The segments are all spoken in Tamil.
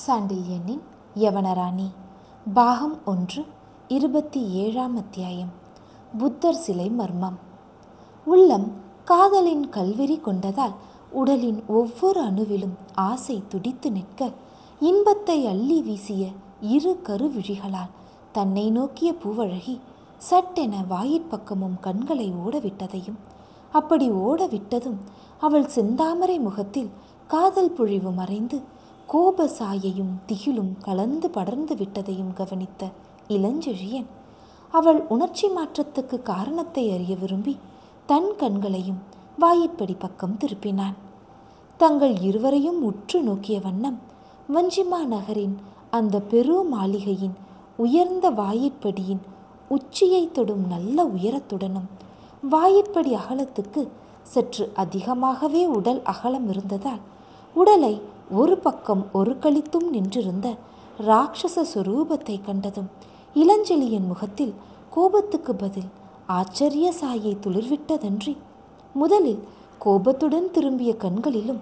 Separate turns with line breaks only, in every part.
சாண்டில்யனின் யவனராணி பாகம் 1 27ஆம் அத்தியாயம். புத்தர் சிலை மர்மம். உள்ளம் காதலின் கல்வெறி கொண்டதால் உடலின் ஒவ்வொரு அணுவிலும் ஆசை துடித்து நிற்க, இன்பத்தை அள்ளி வீசிய இரு கருவிழிகளால் தன்னை நோக்கிய பூவழகி சட்டென வாயிற்பக்கமும் கண்களை ஓடவிட்டதையும், அப்படி ஓடவிட்டதும் அவள் செந்தாமரை முகத்தில் காதல் பொழிவு மறைந்து கோப சாயையும் திகிலும் கலந்து படர்ந்து விட்டதையும் கவனித்த இளஞ்செழியன் அவள் உணர்ச்சி மாற்றத்துக்கு காரணத்தை அறிய விரும்பி தன் கண்களையும் வாயிற்படி பக்கம் திருப்பினான். தங்கள் இருவரையும் உற்று நோக்கிய வண்ணம் வஞ்சிமா நகரின் அந்த பெரு மாளிகையின் உயர்ந்த வாயிற்படியின் உச்சியை தொடும் நல்ல உயரத்துடனும், வாயிற்படி அகலத்துக்கு சற்று அதிகமாகவே உடல் அகலம் இருந்ததால் உடலை ஒரு பக்கம் ஒரு கழித்தும் நின்றிருந்த ராட்சச சுரூபத்தை கண்டதும் இளஞ்செழியன் முகத்தில் கோபத்துக்கு பதில் ஆச்சரிய சாயை துளிர்விட்டதன்றி, முதலில் கோபத்துடன் திரும்பிய கண்களிலும்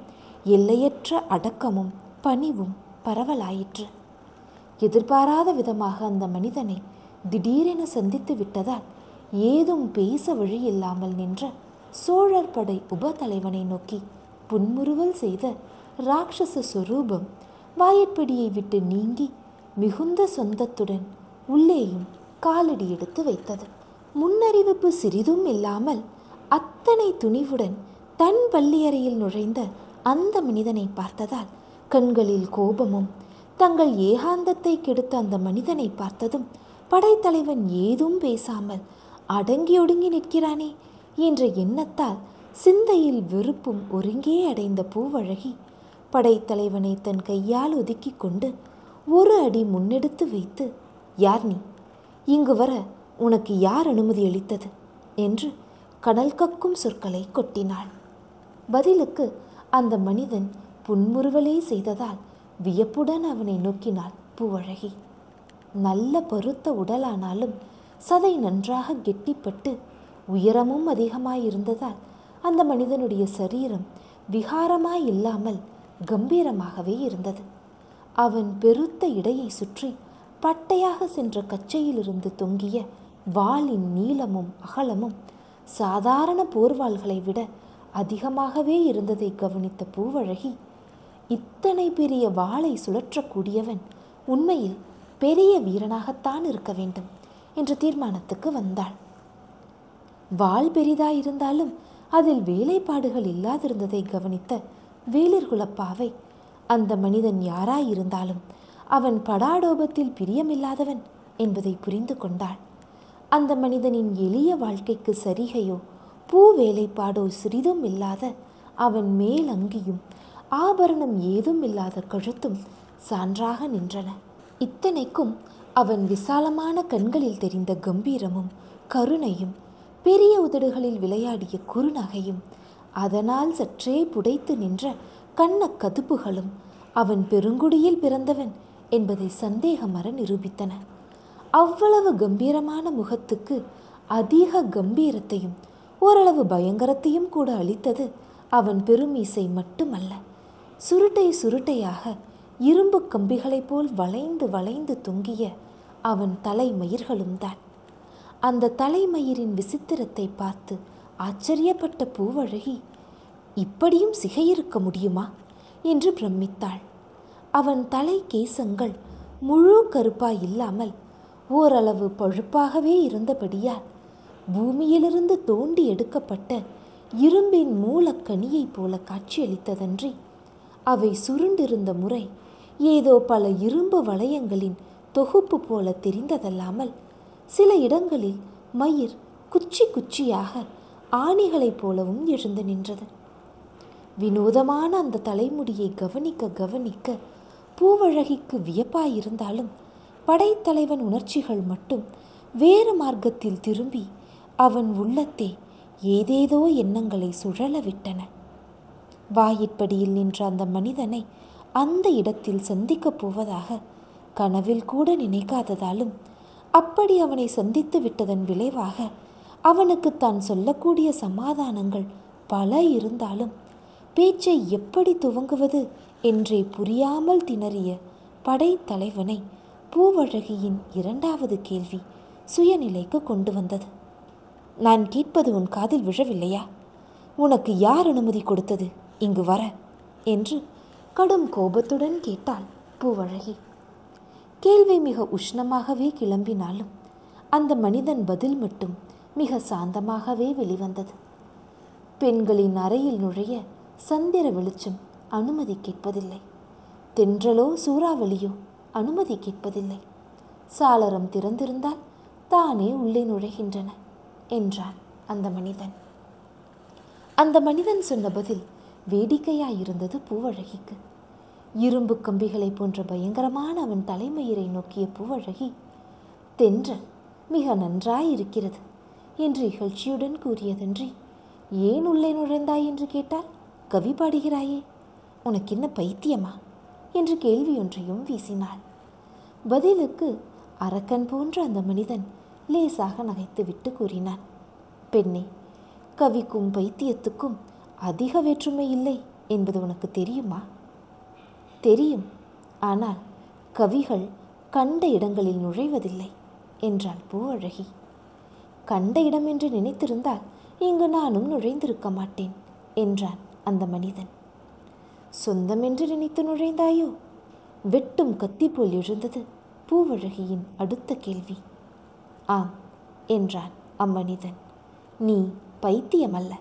எல்லையற்ற அடக்கமும் பணிவும் பரவலாயிற்று. எதிர்பாராத விதமாக அந்த மனிதனை திடீரென சந்தித்து விட்டதால் ஏதும் பேச வழியில்லாமல் நின்ற சோழர் படை உபதலைவனை நோக்கி புன்முறுவல் செய்த ராட்சச சுரூபம் வாயிற்படியை விட்டு நீங்கி மிகுந்த சொந்தத்துடன் உள்ளேயும் காலடி எடுத்து வைத்தது. முன்னறிவிப்பு சிறிதும் இல்லாமல் அத்தனை துணிவுடன் தன் பள்ளியறையில் நுழைந்த அந்த மனிதனை பார்த்ததால் கண்களில் கோபமும், தங்கள் ஏகாந்தத்தை கெடுத்த அந்த மனிதனை பார்த்ததும் படைத்தலைவன் ஏதும் பேசாமல் அடங்கி ஒடுங்கி நிற்கிறானே என்ற எண்ணத்தால் சிந்தையில் வெறுப்பும் ஒருங்கே அடைந்த பூவழகி படைத்தலைவனை தன் கையால் ஒதுக்கி கொண்டு ஒரு அடி முன்னெடுத்து வைத்து, "யார் நீ? இங்கு வர உனக்கு யார் அனுமதி அளித்தது?" என்று கடல் கக்கும் சொற்களை கொட்டினாள். பதிலுக்கு அந்த மனிதன் புன்முறுவலே செய்ததால் வியப்புடன் அவனை நோக்கினாள் பூவழகி. நல்ல பருத்த உடலானாலும் சதை நன்றாக கெட்டிப்பட்டு உயரமும் அதிகமாயிருந்ததால் அந்த மனிதனுடைய சரீரம் விகாரமாய் இல்லாமல் கம்பீரமாகவே இருந்தது. அவன் பெருத்த இடையை சுற்றி பட்டையாக சென்ற கச்சையிலிருந்து தொங்கிய வாளின் நீளமும் அகலமும் சாதாரண போர்வாள்களை விட அதிகமாகவே இருந்ததை கவனித்த பூவழகி, இத்தனை பெரிய வாளை சுழற்றக்கூடியவன் உண்மையில் பெரிய வீரனாகத்தான் இருக்க வேண்டும் என்ற தீர்மானத்துக்கு வந்தாள். வாள் பெரிதாயிருந்தாலும் அதில் வேலைப்பாடுகள் இல்லாதிருந்ததை கவனித்த வேளிர்குலப்பாவை, அந்த மனிதன் யாராயிருந்தாலும் அவன் படாடோபத்தில் பிரியமில்லாதவன் என்பதை புரிந்து கொண்டாள். அந்த மனிதனின் எளிய வாழ்க்கைக்கு சரிகையோ பூ வேலைப்பாடோ சிறிதும் இல்லாத அவன் மேல் அங்கியும் ஆபரணம் ஏதும் இல்லாத கழுத்தும் சான்றாக நின்றன. இத்தனைக்கும் அவன் விசாலமான கண்களில் தெரிந்த கம்பீரமும் கருணையும், பெரிய உதடுகளில் விளையாடிய குறுநகையும், அதனால் சற்றே புடைத்து நின்ற கண்ண கதுப்புகளும் அவன் பெருங்குடியில் பிறந்தவன் என்பதை சந்தேகமற நிரூபித்தன. அவ்வளவு கம்பீரமான முகத்துக்கு அதிக கம்பீரத்தையும் ஓரளவு பயங்கரத்தையும் கூட அளித்தது அவன் பெருமீசை மட்டுமல்ல, சுருட்டை சுருட்டையாக இரும்பு கம்பிகளைப் போல் வளைந்து வளைந்து தொங்கிய அவன் தலைமயிர்களும் தான். அந்த தலைமயிரின் விசித்திரத்தை பார்த்து ஆச்சரியப்பட்ட பூவழகி, இப்படியும் சிகையிருக்க முடியுமா என்று பிரமித்தாள். அவன் தலை கேசங்கள் முழு கருப்பாய் இல்லாமல் ஓரளவு பழுப்பாகவே இருந்தபடியால் பூமியிலிருந்து தோண்டி எடுக்கப்பட்ட இரும்பின் மூலக்கனியைப் போல காட்சியளித்ததன்றி, அவை சுருண்டிருந்த முறை ஏதோ பல இரும்பு வளையங்களின் தொகுப்பு போல தெரிந்ததல்லாமல், சில இடங்களில் மயிர் குச்சி குச்சியாக ஆணிகளைப் போலவும் எழுந்து நின்றது. வினோதமான அந்த தலைமுடியை கவனிக்க கவனிக்க பூவழகிக்கு வியப்பாயிருந்தாலும் படைத்தலைவன் உணர்ச்சிகள் மட்டும் வேறு மார்க்கத்தில் திரும்பி அவன் உள்ளத்தே ஏதேதோ எண்ணங்களை சுழல விட்டன. வாயிற்படியில் நின்ற அந்த மனிதனை அந்த இடத்தில் சந்திக்கப் போவதாக கனவில் கூட நினைக்காததாலும், அப்படி அவனை சந்தித்து விட்டதன் விளைவாக அவனுக்கு தான் சொல்லக்கூடிய சமாதானங்கள் பல இருந்தாலும் பேச்சை எப்படி துவங்குவது என்றே புரியாமல் திணறிய படைத்தலைவனை பூவழகியின் இரண்டாவது கேள்வி சுயநிலைக்கு கொண்டு வந்தது. நான் கேட்பது உன் காதில் விழவில்லையா? உனக்கு யார் அனுமதி கொடுத்தது இங்கு வர என்று கடும் கோபத்துடன் கேட்டாள் பூவழகி. கேள்வி மிக உஷ்ணமாகவே கிளம்பினாலும் அந்த மனிதன் பதில் மட்டும் மிக சாந்தமாகவே வெளிவந்தது. பெண்களின் அறையில் நுழைய சந்திர வெளிச்சம் அனுமதி கேட்பதில்லை. தென்றலோ சூறாவளியோ அனுமதி கேட்பதில்லை. சாளரம் திறந்திருந்தால் தானே உள்ளே நுழைகின்றன என்றான் அந்த மனிதன். அந்த மனிதன் சொன்ன பதில் வேடிக்கையாயிருந்தது பூவழகிக்கு. இரும்பு கம்பிகளை போன்ற பயங்கரமான அவன் தலைமயிரை நோக்கிய பூவழகி, தென்றல் மிக நன்றாயிருக்கிறது என்று இகழ்ச்சியுடன் கூறியதன்றி, ஏன் உள்ளே நுழைந்தாய் என்று கேட்டால் கவி பாடுகிறாயே, உனக்கு என்ன பைத்தியமா என்று கேள்வி ஒன்றையும் வீசினாள். பதிலுக்கு அரக்கன் போன்ற அந்த மனிதன் லேசாக நகைத்துவிட்டு கூறினான், பெண்ணே, கவிக்கும் பைத்தியத்துக்கும் அதிக வேற்றுமை இல்லை என்பது உனக்கு தெரியுமா? தெரியும், ஆனால் கவிகள் கண்ட இடங்களில் நுழைவதில்லை என்றாள் பூவழகி. கண்ட இடம் என்று நினைத்திருந்தால் இங்கு நானும் நுழைந்திருக்க மாட்டேன் என்றான் அந்த மனிதன். சொந்தம் என்று நினைத்து நுழைந்தாயோ? வெட்டும் கத்தி போல் எழுந்தது பூவழகியின் அடுத்த கேள்வி. ஆம் என்றான் அம்மனிதன். நீ பைத்தியமல்ல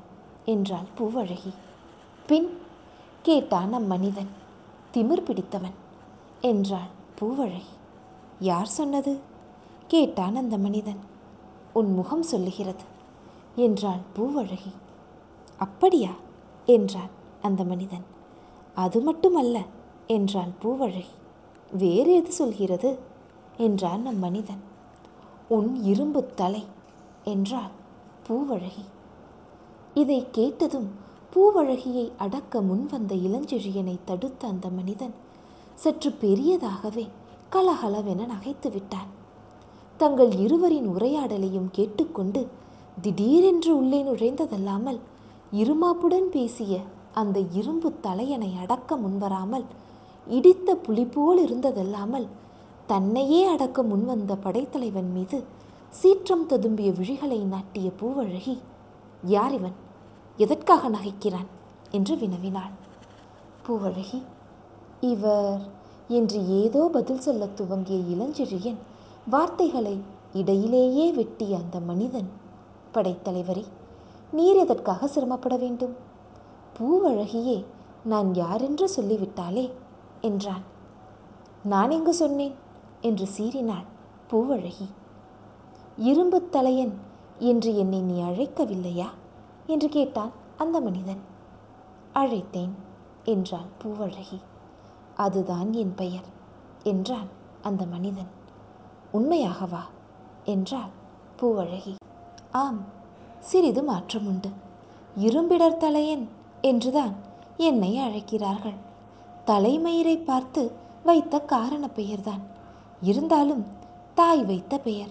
என்றாள் பூவழகி. பின் கேட்டான் அம்மனிதன். திமிர் பிடித்தவன் என்றாள் பூவழகி. யார் சொன்னது கேட்டான் அந்த மனிதன். உன் முகம் சொல்லுகிறது என்றாள் பூவழகி. அப்படியா என்றான் அந்த மனிதன். அது மட்டுமல்ல என்றாள் பூவழகி. வேறு எது சொல்கிறது என்றான் அம்மனிதன். உன் இரும்பு தலை என்றாள் பூவழகி. இதை கேட்டதும் பூவழகியை அடக்க முன்வந்த இளஞ்செழியனை தடுத்த அந்த மனிதன் சற்று பெரியதாகவே கலகலவென நகைத்து விட்டான். தங்கள் இருவரின் உரையாடலையும் கேட்டுக்கொண்டு திடீரென்று உள்ளே நுழைந்ததல்லாமல் இருமாப்புடன் பேசிய அந்த இரும்பு தலையனை அடக்க முன்வராமல், இடித்த புலி போல் இருந்ததல்லாமல் தன்னையே அடக்க முன்வந்த படைத்தலைவன் மீது சீற்றம் ததும்பிய விழிகளை நாட்டிய பூவழகி, யார் இவன், எதற்காக நகைக்கிறான் என்று வினவினாள். பூவழகி, இவர் என்று ஏதோ பதில் சொல்ல துவங்கிய இளஞ்செழியன் வார்த்தைகளை இடையிலேயே வெட்டிய அந்த மனிதன், படைத்தலைவரே, நீர் எதற்காக சிரமப்பட வேண்டும்? பூவழகியே நான் யாரென்று சொல்லிவிட்டாளே என்றான். நான் எங்கு சொன்னேன் என்று சீறினாள் பூவழகி. இரும்பு தலையன் என்று என்னை நீ அழைக்கவில்லையா என்று கேட்டான் அந்த மனிதன். அழைத்தேன் என்றாள் பூவழகி. அதுதான் என் பெயர் என்றான் அந்த மனிதன். உண்மையாகவா என்றாள் பூவழகி. ஆம், சிறிது மாற்றம் உண்டு. இரும்பிடர் தலையன் என்றுதான் என்னை அழைக்கிறார்கள். தலைமயிரை பார்த்து வைத்த காரண பெயர்தான். இருந்தாலும் தாய் வைத்த பெயர்,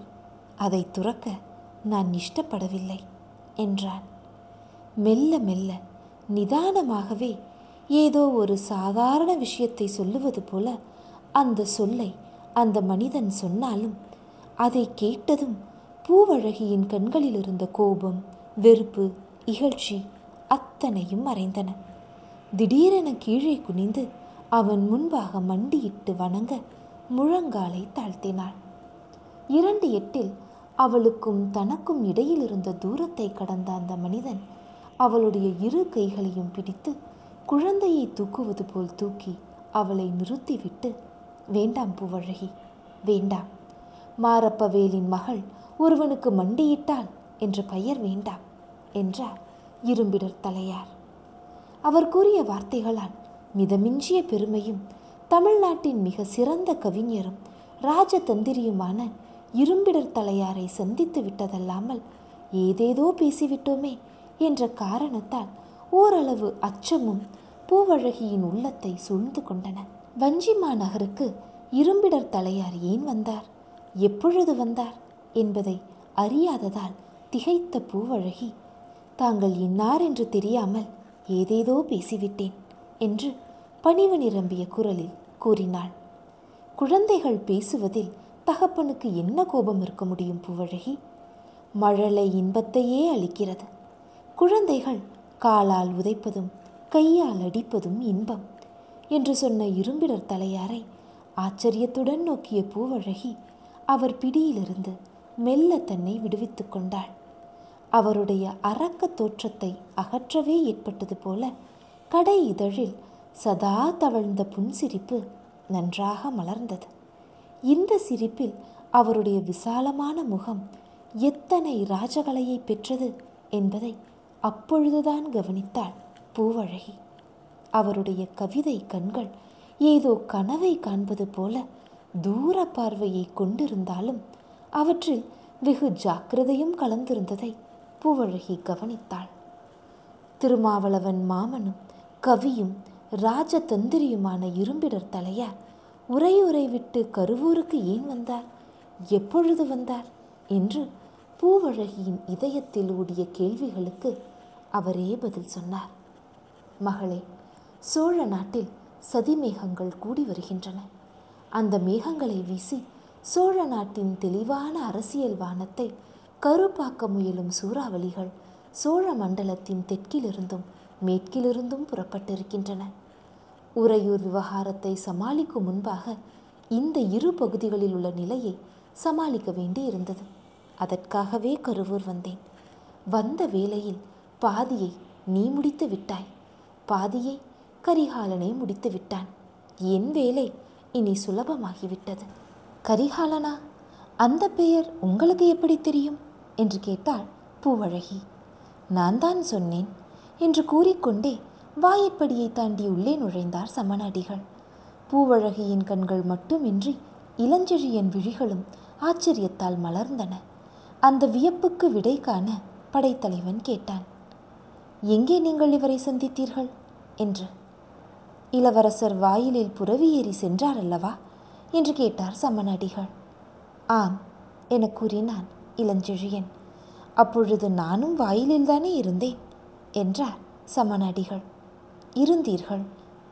அதை துறக்க நான் இஷ்டப்படவில்லை என்றான். மெல்ல மெல்ல நிதானமாகவே ஏதோ ஒரு சாதாரண விஷயத்தை சொல்லுவது போல அந்த சொல்லை அந்த மனிதன் சொன்னாலும் அதை கேட்டதும் பூவழகியின் கண்களில் இருந்த கோபம், வெறுப்பு, இகழ்ச்சி அத்தனையும் மறைந்தன. திடீரென கீழே குனிந்து அவன் முன்பாக மண்டியிட்டு வணங்க முழங்காலை தாழ்த்தினாள். 2 எட்டில் அவளுக்கும் தனக்கும் இடையில் இருந்த தூரத்தை கடந்த அந்த மனிதன் அவளுடைய 2 கைகளையும் பிடித்து குழந்தையை தூக்குவது போல் தூக்கி அவளை நிறுத்திவிட்டு, வேண்டாம் பூவழகி, வேண்டாம். மாரப்பவேலின் மகள் ஒருவனுக்கு மண்டியிட்டாள் என்ற பெயர் வேண்டாம் என்றார் இரும்பிடர் தலையார். அவர் கூறிய வார்த்தைகளால் மிதமிஞ்சிய பெருமையும் தமிழ்நாட்டின் மிக சிறந்த கவிஞரும் ராஜதந்திரியுமான இரும்பிடர் தலையாரை சந்தித்து விட்டதல்லாமல் ஏதேதோ பேசிவிட்டோமே என்ற காரணத்தால் ஓரளவு அச்சமும் பூவழகியின் உள்ளத்தை சூழ்ந்து கொண்டன. வஞ்சிமா நகருக்கு இரும்பிடர் தலையார் ஏன் வந்தார், எப்பொழுது வந்தார் என்பதை அறியாததால் திகைத்த பூவழகி, தாங்கள் இன்னார் என்று தெரியாமல் ஏதேதோ பேசிவிட்டேன் என்று பணிவு நிரம்பிய குரலில் கூறினாள். குழந்தைகள் பேசுவதில் தகப்பனுக்கு என்ன கோபம் இருக்க முடியும் பூவழகி? மழலை இன்பத்தையே அளிக்கிறது. குழந்தைகள் காலால் உதைப்பதும் கையால் அடிப்பதும் இன்பம் என்று சொன்ன இரும்பிடர் தலையாரை ஆச்சரியத்துடன் நோக்கிய பூவழகி அவர் பிடியிலிருந்து மெல்ல தன்னை விடுவித்து கொண்டாள். அவருடைய அரக்க தோற்றத்தை அகற்றவே ஏற்பட்டது போல கடை இதழில் சதா தவழ்ந்த புன்சிரிப்பு நன்றாக மலர்ந்தது. இந்த சிரிப்பில் அவருடைய விசாலமான முகம் எத்தனை ராஜகலையை பெற்றது என்பதை அப்பொழுதுதான் கவனித்தாள் பூவழகி. அவருடைய கவிதை கண்கள் ஏதோ கனவை காண்பது போல தூர பார்வையை கொண்டிருந்தாலும் அவற்றில் வெகு ஜாக்கிரதையும் கலந்திருந்ததை பூவழகி கவனித்தாள். திருமாவளவன் மாமனும் கவியும் ராஜதந்திரியுமான இரும்பிடர் தலையார் உரை விட்டு கருவூருக்கு ஏன் வந்தார், எப்பொழுது வந்தார் என்று பூவழகியின் இதயத்தில் ஓடிய கேள்விகளுக்கு அவரே பதில் சொன்னார். மகளே, சோழ நாட்டில் சதி மேகங்கள் கூடி வருகின்றன. அந்த மேகங்களை வீசி சோழ நாட்டின் தெளிவான அரசியல் வானத்தை கருப்பாக்க முயலும் சூறாவளிகள் சோழ மண்டலத்தின் தெற்கிலிருந்தும் மேற்கிலிருந்தும் புறப்பட்டிருக்கின்றன. உறையூர் விவகாரத்தை சமாளிக்கும் முன்பாக இந்த இரு பகுதிகளில் உள்ள நிலையை சமாளிக்க வேண்டி இருந்தது. அதற்காகவே கருவூர் வந்தேன். வந்த வேளையில் பாதியை நீ முடித்து விட்டாய், பாதியை கரிகாலனை முடித்து விட்டான். என் வேலை இனி சுலபமாகிவிட்டது. கரிகாலனா? அந்த பெயர் உங்களுக்கு எப்படி தெரியும் என்று கேட்டாள் பூவழகி. நான் தான் சொன்னேன் என்று கூறிக்கொண்டே வாயிற்படியை தாண்டி உள்ளே நுழைந்தார் சமணடிகள். பூவழகியின் கண்கள் மட்டுமின்றி இளஞ்செழியன் விழிகளும் ஆச்சரியத்தால் மலர்ந்தன. அந்த வியப்புக்கு விடை காண படைத்தலைவன் கேட்டான், எங்கே நீங்கள் இவரை சந்தித்தீர்கள் என்று. இளவரசர் வாயிலில் புரவி ஏறி சென்றார் அல்லவா என்று கேட்டார் சமணடிகள். ஆம் என கூறினான் இளஞ்செழியன். அப்பொழுது நானும் வாயிலில்தானே இருந்தேன் என்றார் சமணடிகள். இருந்தீர்கள்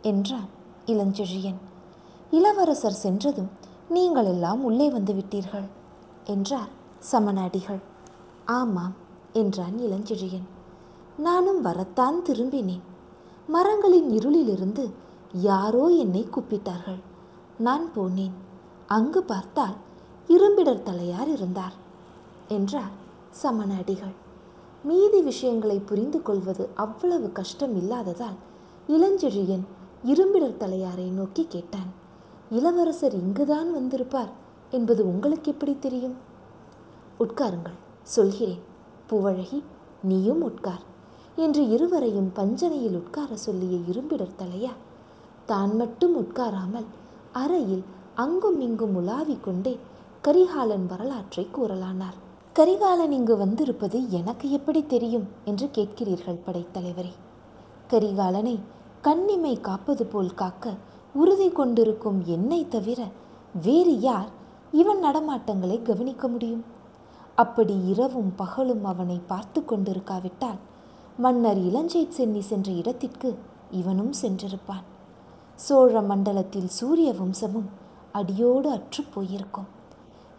என்றான் இளஞ்செழியன். இளவரசர் சென்றதும் நீங்கள் எல்லாம் உள்ளே வந்து விட்டீர்கள் என்றார் சமணடிகள். ஆமாம் என்றான் இளஞ்செழியன். நானும் வரத்தான் திரும்பினேன். மரங்களின் இருளிலிருந்து யாரோ என்னை கூப்பிட்டார்கள். நான் போனேன். அங்கு பார்த்தால் இரும்பிடர் தலையார் இருந்தார் என்றார் சமணடிகள். மீதி விஷயங்களை புரிந்து கொள்வது அவ்வளவு கஷ்டம் இல்லாததால் இளஞ்செழியன் இரும்பிடர் தலையாரை நோக்கி கேட்டான், இளவரசர் இங்குதான் வந்திருப்பார் என்பது உங்களுக்கு எப்படி தெரியும்? உட்காருங்கள், சொல்கிறேன். பூவழகி, நீயும் உட்கார் என்று இருவரையும் பஞ்சனையில் உட்கார சொல்லிய இரும்பிடர் தலையார் தான் மட்டும் உட்காராமல் அறையில் அங்கும் இங்கும் உலாவிக் கொண்டே கரிகாலன் வரலாற்றை கூறலானார். கரிகாலன் இங்கு வந்திருப்பது எனக்கு எப்படி தெரியும் என்று கேட்கிறீர்கள் படைத்தலைவரே. கரிகாலனை கண்ணிமை காப்பது போல் காக்க உறுதி கொண்டிருக்கும் என்னை தவிர வேறு யார் இவன் நடமாட்டங்களை கவனிக்க முடியும்? அப்படி இரவும் பகலும் அவனை பார்த்து கொண்டிருக்காவிட்டால் மன்னர் இளஞ்சேட் சென்னி சென்ற இடத்திற்கு இவனும் சென்றிருப்பான். சோழ மண்டலத்தில் சூரிய வம்சமும் அடியோடு அற்று போயிருக்கும்.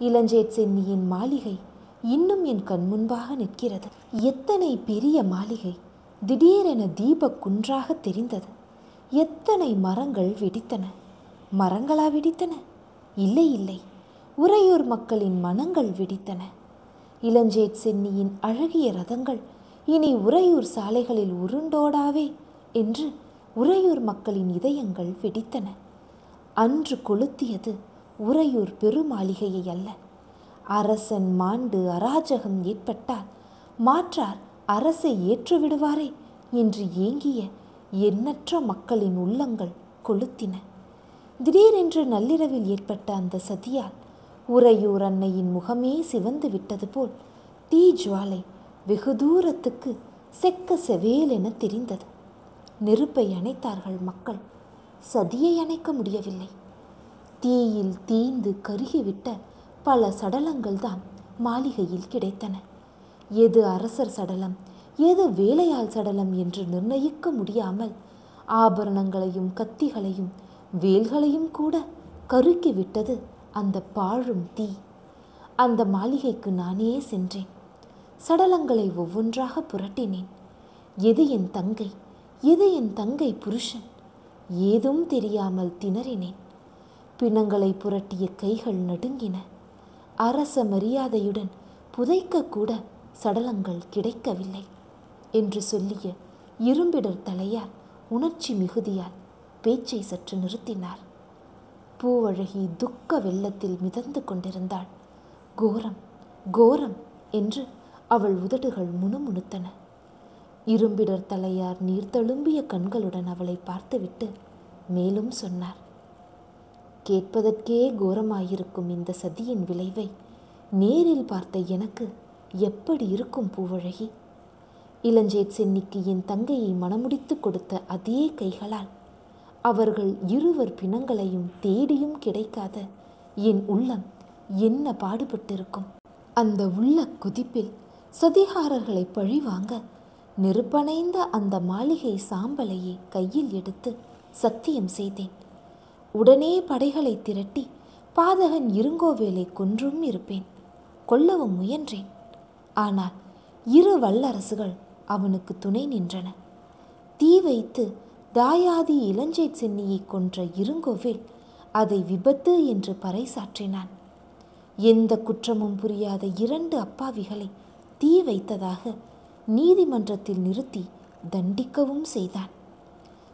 இளஞ்சேட் சென்னியின் மாளிகை இன்னும் என் கண் முன்பாக நிற்கிறது. எத்தனை பெரிய மாளிகை திடீரென தீபக் குன்றாக தெரிந்தது. எத்தனை மரங்கள் வெடித்தன. மரங்களா வெடித்தன? இல்லை இல்லை, உறையூர் மக்களின் மனங்கள் வெடித்தன. இளஞ்சேட் சென்னியின் அழகிய ரதங்கள் இனி உறையூர் சாலைகளில் உருண்டோடாவே என்று உறையூர் மக்களின் இதயங்கள் வெடித்தன. அன்று கொளுத்தியது உறையூர் பெருமாளிகையை அல்ல. அரசன் மாண்டு அராஜகம் ஏற்பட்டால் மாற்றார் அரசை ஏற்றுவிடுவாரே என்று ஏங்கிய எண்ணற்ற மக்களின் உள்ளங்கள் கொளுத்தின. திடீரென்று நள்ளிரவில் ஏற்பட்ட அந்த சதியால் உறையூர் அன்னையின் முகமே சிவந்து விட்டது போல் தீ ஜுவாலை வெகு தூரத்துக்கு செக்க செவேல் என தெரிந்தது. நெருப்பை அணைத்தார்கள் மக்கள். சதியை அணைக்க முடியவில்லை. தீயில் தீந்து கருகிவிட்ட பல சடலங்கள் தான் மாளிகையில் கிடைத்தன. எது அரசர் சடலம், எது வேலையாள் சடலம் என்று நிர்ணயிக்க முடியாமல் ஆபரணங்களையும் கத்திகளையும் வேல்களையும் கூட கருக்கி விட்டது அந்த பாழும் தீ. அந்த மாளிகைக்கு நானே சென்றேன். சடலங்களை ஒவ்வொன்றாக புரட்டினேன். எது என் தங்கை, எது என் தங்கை புருஷன், ஏதும் தெரியாமல் திணறினேன். பிணங்களை புரட்டிய கைகள் நடுங்கின. அரச மரியாதையுடன் புதைக்கக்கூட சடலங்கள் கிடைக்கவில்லை என்று சொல்லிய இரும்பிடர் தலையார் உணர்ச்சி மிகுதியால் பேச்சை சற்று நிறுத்தினார். பூவழகி துக்க வெள்ளத்தில் மிதந்து கொண்டிருந்தாள். கோரம், கோரம் என்று அவள் உதடுகள் முணுமுணுத்தன. இரும்பிடர் தலையார் நீர்த்தழும்பிய கண்களுடன் அவளை பார்த்துவிட்டு மேலும் சொன்னார். கேட்பதற்கே கோரமாயிருக்கும் இந்த சதியின் விளைவை நேரில் பார்த்த எனக்கு எப்படி இருக்கும் பூவழகி? இளஞ்சேட் சென்னிக்கு என் தங்கையை மணமுடித்து கொடுத்த அதே கைகளால் அவர்கள் இருவர் பிணங்களையும் தேடியும் கிடைக்காத என் உள்ளம் என்ன பாடுபட்டிருக்கும்? அந்த உள்ள குதிப்பில் சதிகாரர்களை பழிவாங்க நெருப்பணைந்த அந்த மாளிகை சாம்பலையே கையில் எடுத்து சத்தியம் செய்தேன். உடனே படைகளை திரட்டி பாதகன் இருங்கோவேலை கொன்றும் இருப்பேன், கொல்லவும் முயன்றேன். ஆனால் இரு வல்லரசுகள் அவனுக்கு துணை நின்றன. தீ வைத்து தாயாதி இளஞ்சேட் சென்னியை கொன்ற இருங்கோவேல் அதை விபத்து என்று பறைசாற்றினான். எந்த குற்றமும் புரியாத 2 அப்பாவிகளை தீ வைத்ததாக நீதிமன்றத்தில் நிறுத்தி தண்டிக்கவும் செய்தான்.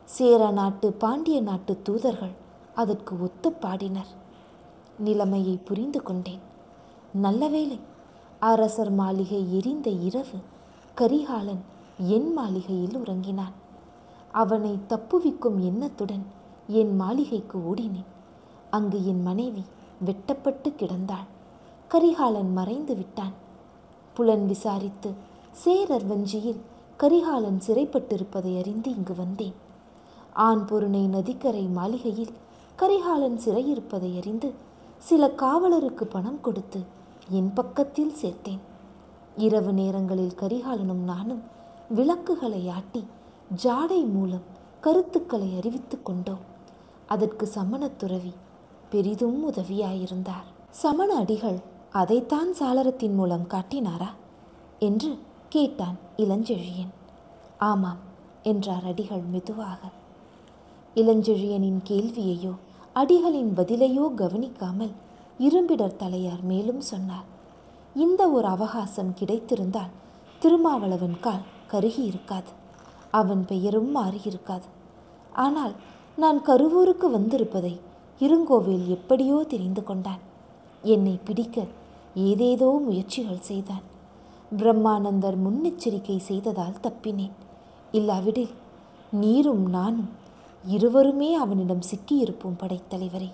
சேர நாட்டு பாண்டிய நாட்டு தூதர்கள் அதற்கு ஒத்து பாடினர். நிலைமையை புரிந்து கொண்டேன். நல்லவேளை அரசர் மாளிகை எரிந்த இரவு கரிகாலன் என் மாளிகையில் உறங்கினான். அவனை தப்புவிக்கும் எண்ணத்துடன் என் மாளிகைக்கு ஓடினேன். அங்கு என் மனைவி வெட்டப்பட்டு கிடந்தாள். கரிகாலன் மறைந்து விட்டான். புலன் விசாரித்து சேரர் வஞ்சியில் கரிகாலன் சிறைப்பட்டிருப்பதை அறிந்து இங்கு வந்தேன். ஆண் பொருணை நதிக்கரை மாளிகையில் கரிகாலன் சிறையிருப்பதை அறிந்து சில காவலருக்கு பணம் கொடுத்து என் பக்கத்தில் சேர்த்தேன். இரவு நேரங்களில் கரிகாலனும் நானும் விளக்குகளை ஆட்டி ஜாடை மூலம் கருத்துக்களை அறிவித்து கொண்டோம். அதற்கு சமணத் துறவி பெரிதும் உதவியாயிருந்தார். சமண அடிகள் அதைத்தான் சாளரத்தின் மூலம் காட்டினாரா என்று கேட்டான் இளஞ்செழியன். ஆமாம் என்றார் அடிகள் மெதுவாக. இளஞ்செழியனின் கேள்வியையோ அடிகளின் பதிலையோ கவனிக்காமல் இரும்பிடர் தலையார் மேலும் சொன்னார். இந்த ஒரு அவகாசம் கிடைத்திருந்தால் திருமாவளவன் கால் கருகி இருக்காது, அவன் பெயரும் மாறியிருக்காது. ஆனால் நான் கருவூருக்கு வந்திருப்பதை இருங்கோவேல் எப்படியோ தெரிந்து கொண்டான். என்னை பிடிக்க ஏதேதோ முயற்சிகள் செய்தான். பிரம்மானந்தர் முன்னெச்சரிக்கை செய்ததால் தப்பினேன். இல்லாவிடில் நீரும் நானும் இருவருமே அவனிடம் சிக்கியிருப்போம் படைத்தலைவரே.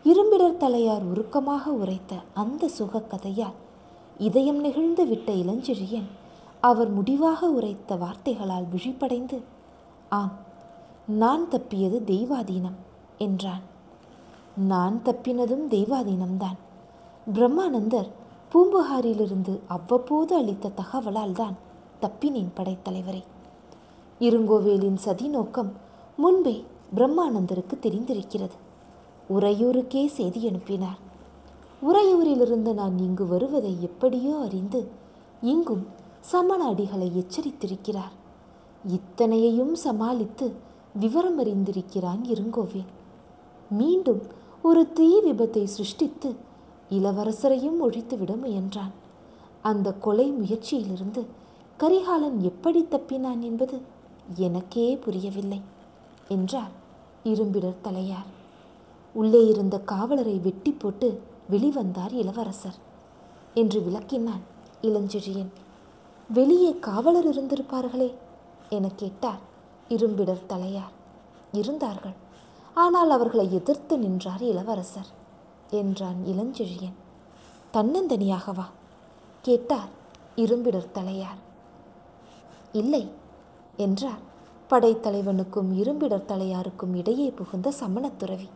இரும்பிடர் தலையார் உருக்கமாக உரைத்த அந்த சுகக்கதையால் இதயம் நெகிழ்ந்து விட்ட இளஞ்செழியன் அவர் முடிவாக உரைத்த வார்த்தைகளால் விழிப்படைந்து, ஆம், நான் தப்பியது தெய்வாதீனம் என்றான். நான் தப்பினதும் தெய்வாதீனம்தான். பிரம்மானந்தர் பூம்புகாரிலிருந்து அவ்வப்போது அளித்த தகவலால் தான் தப்பினேன் படைத்தலைவரே. இருங்கோவேலின் சதி நோக்கம் முன்பே பிரம்மானந்தருக்கு தெரிந்திருக்கிறது. உறையூருக்கே செய்தி அனுப்பினார். உறையூரிலிருந்து நான் இங்கு வருவதை எப்படியோ அறிந்து இங்கும் சமண அடிகளை எச்சரித்திருக்கிறார். இத்தனையையும் சமாளித்து விவரம் அறிந்திருக்கிறான் இருங்கோவேல். மீண்டும் ஒரு தீ விபத்தை சிருஷ்டித்து இளவரசரையும் ஒழித்துவிட முயன்றான். அந்த கொலை முயற்சியிலிருந்து கரிகாலன் எப்படி தப்பினான் என்பது எனக்கே புரியவில்லை என்றார் இரும்பிடர் தலையார். உள்ளே இருந்த காவலரை வெட்டி போட்டு வெளிவந்தார் இளவரசர் என்று விளக்கினான் இளஞ்செழியன். வெளியே காவலர் இருந்திருப்பார்களே என கேட்டார் இரும்பிடர் தலையார். இருந்தார்கள், ஆனால் அவர்களை எதிர்த்து நின்றார் இளவரசர் என்றான் இளஞ்செழியன். தன்னந்தனியாகவா கேட்டார் இரும்பிடர் தலையார். இல்லை என்றார் படைத்தலைவனுக்கும் இரும்பிடர் தலையாருக்கும் இடையே புகுந்த சமணத்துறவி.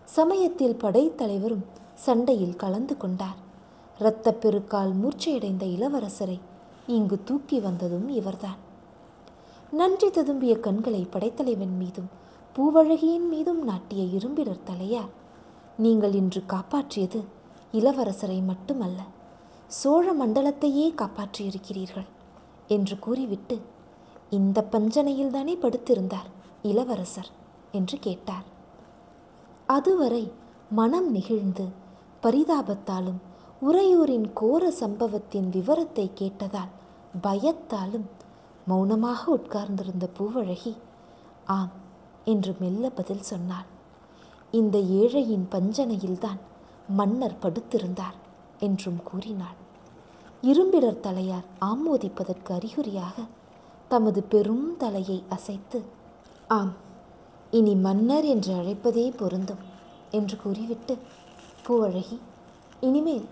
சமயத்தில் படைத்தலைவரும் சண்டையில் கலந்து கொண்டார். இரத்தப் பெருக்கால் மூர்ச்சையடைந்த இளவரசரை இங்கு தூக்கி வந்ததும் இவர்தான். நன்றி ததும்பிய கண்களை படைத்தலைவன் மீதும் பூவழகியின் மீதும் நாட்டிய இரும்பிடர் தலையார், நீங்கள் இன்று காப்பாற்றியது இளவரசரை மட்டுமல்ல, சோழ மண்டலத்தையே காப்பாற்றியிருக்கிறீர்கள் என்று கூறிவிட்டு, இந்த பஞ்சனையில்தானே படுத்திருந்தார் இளவரசர் என்று கேட்டார். அதுவரை மனம் நெகிழ்ந்து பரிதாபத்தாலும் உறையூரின் கோர சம்பவத்தின் விவரத்தை கேட்டதால் பயத்தாலும் மௌனமாக உட்கார்ந்திருந்த பூவழகி ஆம் என்று மெல்ல பதில் சொன்னாள். இந்த ஏழையின் பஞ்சனையில்தான் மன்னர் படுத்திருந்தார் என்றும் கூறினாள். இரும்பிடர் தலையார் ஆமோதிப்பதற்கு அறிகுறியாக தமது பெரும் தலையை அசைத்து, ஆம், இனி மன்னர் என்று அழைப்பதே பொருந்தும் என்று கூறிவிட்டு, பூவழகி, இனிமேல்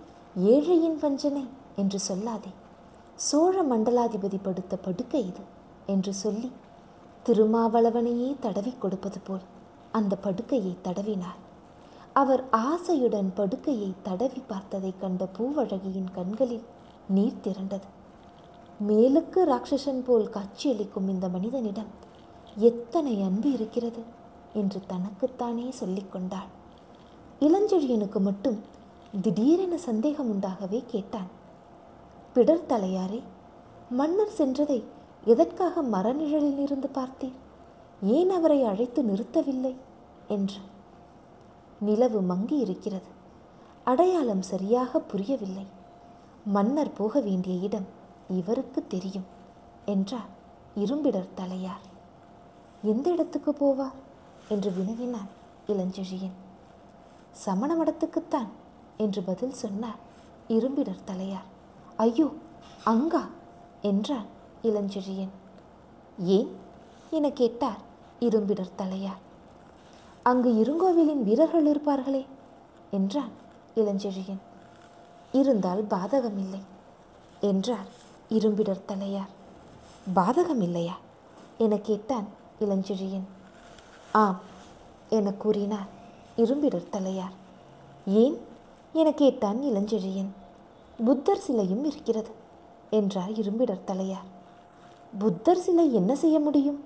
ஏழையின் பஞ்சனை என்று சொல்லாதே, சோழ மண்டலாதிபதி படுத்த படுக்கை இது என்று சொல்லி திருமாவளவனையே தடவி கொடுப்பது போல் அந்த படுக்கையை தடவினார். அவர் ஆசையுடன் படுக்கையை தடவி பார்த்ததை கண்ட பூவழகியின் கண்களில் நீர் திரண்டது. மேலுக்கு ராட்சசன் போல் காட்சியளிக்கும் இந்த மனிதனிடம் எத்தனை அன்பு இருக்கிறது என்று தனக்குத்தானே சொல்லிக் கொண்டாள். இளஞ்செழியனுக்கு மட்டும் திடீரென சந்தேகம் உண்டாகவே கேட்டான். பிடர் தலையாரே, மன்னர் சென்றதை எதற்காக மரநிழலில் இருந்து பார்த்தீர்? ஏன் அவரை அழைத்து நிறுத்தவில்லை என்று. நிலவு மங்கி இருக்கிறது, அடையாளம் சரியாக புரியவில்லை. மன்னர் போக வேண்டிய இடம் இவருக்கு தெரியும் என்றார் இரும்பிடர் தலையார். எந்த இடத்துக்கு போவார் என்று வினவினான் இளஞ்செழியன். சமண மடத்துக்குத்தான் என்று பதில் சொன்னார் இரும்பிடர் தலையார். ஐயோ, அங்கா என்றான் இளஞ்செழியன். ஏன் என கேட்டார் இரும்பிடர் தலையார். அங்கு இருங்கோவிலின் வீரர்கள் இருப்பார்களே என்றான் இளஞ்செழியன். இருந்தால் பாதகமில்லை என்றார் இரும்பிடர் தலையார். பாதகமில்லையா என கேட்டான் இளஞ்செழியன். ஆம் என கூறினார் இரும்பிடர் தலையார். ஏன் என கேட்டான் இளஞ்செழியன். புத்தர் சிலையும் இருக்கிறது என்றார் இரும்பிடர் தலையார். புத்தர் சிலை என்ன செய்ய முடியும்?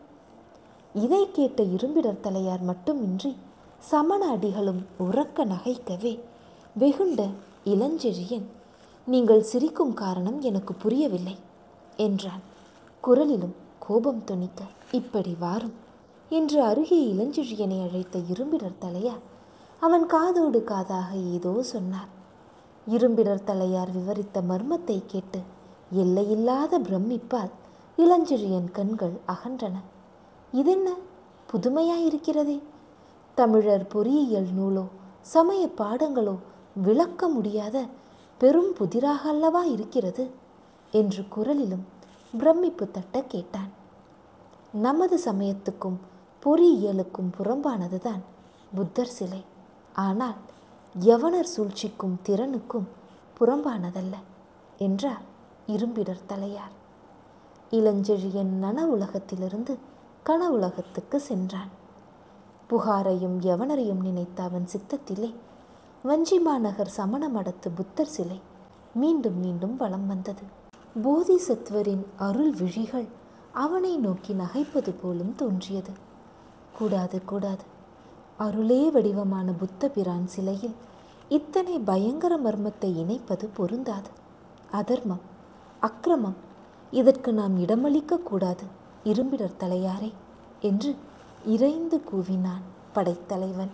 இதை கேட்ட இரும்பிடர் தலையார் மட்டுமின்றி சமண அடிகளும் உறக்க நகைக்கவே வெகுண்ட இளஞ்செழியன், நீங்கள் சிரிக்கும் காரணம் எனக்கு புரியவில்லை என்றான். குரலிலும் கோபம் தொனிக்க, இப்படி வாரும் என்று அருகே இளஞ்செழியனை அழைத்த இரும்பிடர் தலையார் அவன் காதோடு காதாக ஏதோ சொன்னார். இரும்பிடர் தலையார் விவரித்த மர்மத்தை கேட்டு எல்லையில்லாத பிரமிப்பால் இளஞ்செழியன் கண்கள் அகன்றன. இதென்ன புதுமையாயிருக்கிறதே! தமிழர் பொறியியல் நூலோ சமய பாடங்களோ விளக்க முடியாத பெரும் புதிராக அல்லவா இருக்கிறது என்று குரலிலும் பிரமிப்பு தட்ட கேட்டான். நமது சமயத்துக்கும் பொறியியலுக்கும் புறம்பானதுதான் புத்தர் சிலை. ஆனால் யவனர் சூழ்ச்சிக்கும் திறனுக்கும் புறம்பானதல்ல என்றார் இரும்பிடர் தலையார். இளஞ்செழியன் நனவுலகத்திலிருந்து கனவுலகத்துக்கு சென்றான். புகாரையும் யவனரையும் நினைத்த அவன் சித்தத்திலே வஞ்சிமாநகர் சமண மடத்து புத்தர் சிலை மீண்டும் மீண்டும் வலம் வந்தது. போதிசத்வரின் அருள் விழிகள் அவனை நோக்கி நகைப்பது போலும் தோன்றியது. கூடாது கூடாது, அருளே வடிவமான புத்த பிரான் சிலையில் இத்தனை பயங்கர மர்மத்தை இணைப்பது பொருந்தாது. அதர்மம், அக்கிரமம், இதற்கு நாம் இடமளிக்க கூடாது இரும்பிடர் தலையாரே என்று இறைந்து கூவினான் படைத்தலைவன்.